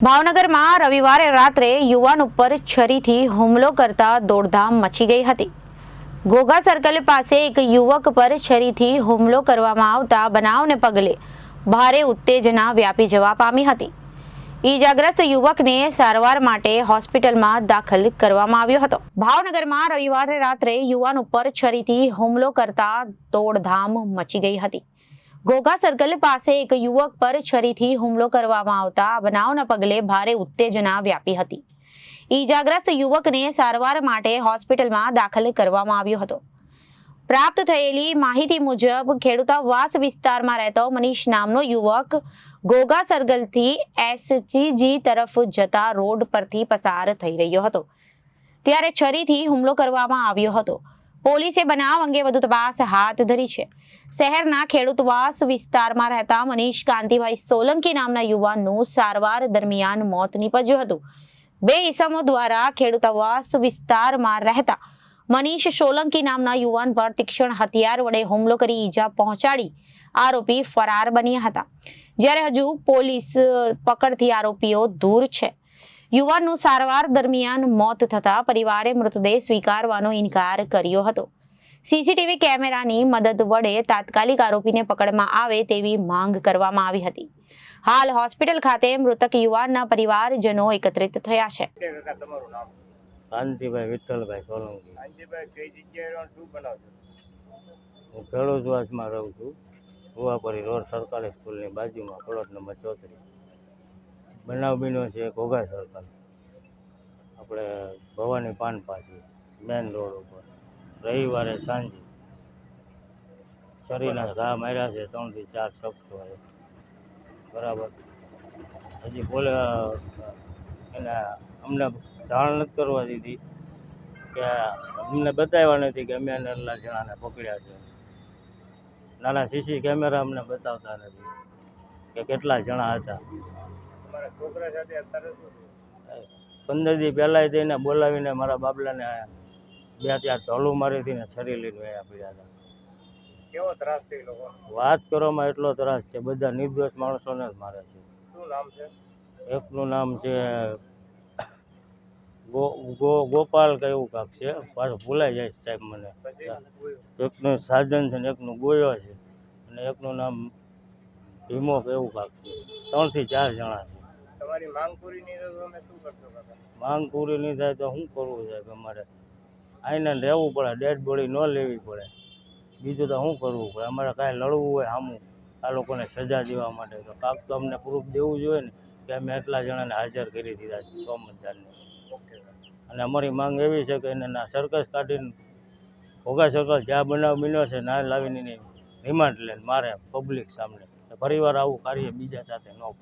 ભાવનગરમાં રવિવારે રાત્રે યુવાન ઉપર છરીથી હુમલો કરતા દોડધામ મચી ગઈ હતી। ઘોઘા સર્કલ પાસે એક યુવક પર છરીથી હુમલો કરવામાં આવતા બનાવને પગલે ભારે ઉત્તેજના વ્યાપી જવા પામી હતી। ઈજાગ્રસ્ત યુવકને સારવાર માટે હોસ્પિટલમાં દાખલ કરવામાં આવ્યો હતો। ભાવનગરમાં રવિવારે રાત્રે યુવાન ઉપર છરીથી હુમલો કરતા દોડધામ મચી ગઈ હતી। ઘોઘા સર્કલ પાસે એક યુવક પર છરીથી હુમલો કરવામાં આવતા બનાવના પગલે ભારે ઉત્તેજના વ્યાપી હતી। ઈજાગ્રસ્ત યુવકને સારવાર માટે હોસ્પિટલમાં દાખલ કરવામાં આવ્યો હતો। પ્રાપ્ત થયેલી માહિતી મુજબ ખેડૂતાવાસ વિસ્તારમાં રહેતો મનીષ નામનો યુવક ઘોઘા સર્કલથી એસજીજી તરફ જતા રોડ પરથી પસાર થઈ રહ્યો હતો ત્યારે છરીથી હુમલો કરવામાં આવ્યો હતો। પોલીસે બનાવ અંગે વધુ તપાસ હાથ ધરી છે। શહેરના ખેડૂતવાસ વિસ્તારમાં રહેતા મનીષ કાંતિભાઈ સોલંકી નામના યુવાનનું સારવાર દરમિયાન મોત નીપજ્યું હતું। બે ઈસમો દ્વારા ખેડૂતવાસ વિસ્તારમાં રહેતા મનીષ સોલંકી નામના યુવાન પર તીક્ષ્ણ હથિયાર વડે હુમલો કરી ઈજા પહોંચાડી આરોપી ફરાર બન્યા હતા, જ્યારે હજુ પોલીસ પકડથી આરોપીઓ દૂર છે। યુવાનનું સારવાર દરમિયાન મોત થતા પરિવારે મૃતદેહ સ્વીકારવાનો ઇનકાર કર્યો હતો। સીસીટીવી કેમેરાની મદદ વડે તાત્કાલિક આરોપીને પકડવામાં આવે તેવી માંગ કરવામાં આવી હતી। હાલ હોસ્પિટલ ખાતે મૃતક યુવાનના પરિવારજનો એકત્રિત થયા છે। કાંતિભાઈ વિઠ્ઠલભાઈ સોલંકી। કાંતિભાઈ કઈ જગ્યાએ શું બનાવ છે? હું ખેડૂતવાસમાં રહું છું। કુવાપરી રોડ સરકારી સ્કૂલની બાજુમાં પ્લોટ નંબર 34। બનાવ બન્યો છે ઘોઘા સર્કલ, આપણે ભવાની પાન પાસે મેન રોડ ઉપર રવિવારે સાંજે શરીરના ઘા માર્યા છે 3 થી 4 શખ્સોએ, બરાબર। હજી એને અમને જાણ નથી કરવા દીધી કે અમને બતાવ્યા નથી કે અમે એને એટલા જણાને પકડ્યા છે। નાના સીસી કેમેરા અમને બતાવતા નથી કે કેટલા જણા હતા। 15 દી પહેલાં તેને બોલાવીને મારા બાબલાને 2-4 ઢોલું મારીથી ને છરી લઈને વયા પડ્યા હતા। કેવો ત્રાસ છે લોકો? વાત કરવામાં એટલો ત્રાસ છે, બધા નિર્દોષ માણસોને જ મારે છે। શું નામ છે? એકનું નામ છે ગોપાલ કે એવું કાંક છે, પાછું ભૂલાઈ જાય છે સાહેબ મને। એકનું સાજન છે ને એકનું ગોયો છે અને એકનું નામ ભીમો કે એવું કાંક છે। 3 થી 4 જણા છે। તમારી માંગ પૂરી નહીં થાય તો તમે શું કરશો? માંગ પૂરી નહીં થાય તો શું કરવું સાહેબ? અમારે આઈને રહેવું પડે, ડેડ બોડી ન લેવી પડે, બીજું તો શું કરવું પડે? અમારે કાંઈ લડવું હોય સામું આ લોકોને સજા દેવા માટે તો કાંક તો અમને પ્રૂફ દેવું જોઈએ ને કે અમે એટલા જણાને હાજર કરી દીધા છે સોમવારને। અને અમારી માંગ એવી છે કે એને ના સર્કસ કાઢીને ઘોઘા સર્કલ જ્યાં બનાવ બન્યો છે ના લાવીને રિમાન્ડ લઈને મારે પબ્લિક સામે, પરિવાર આવું કાર્ય બીજા સાથે ન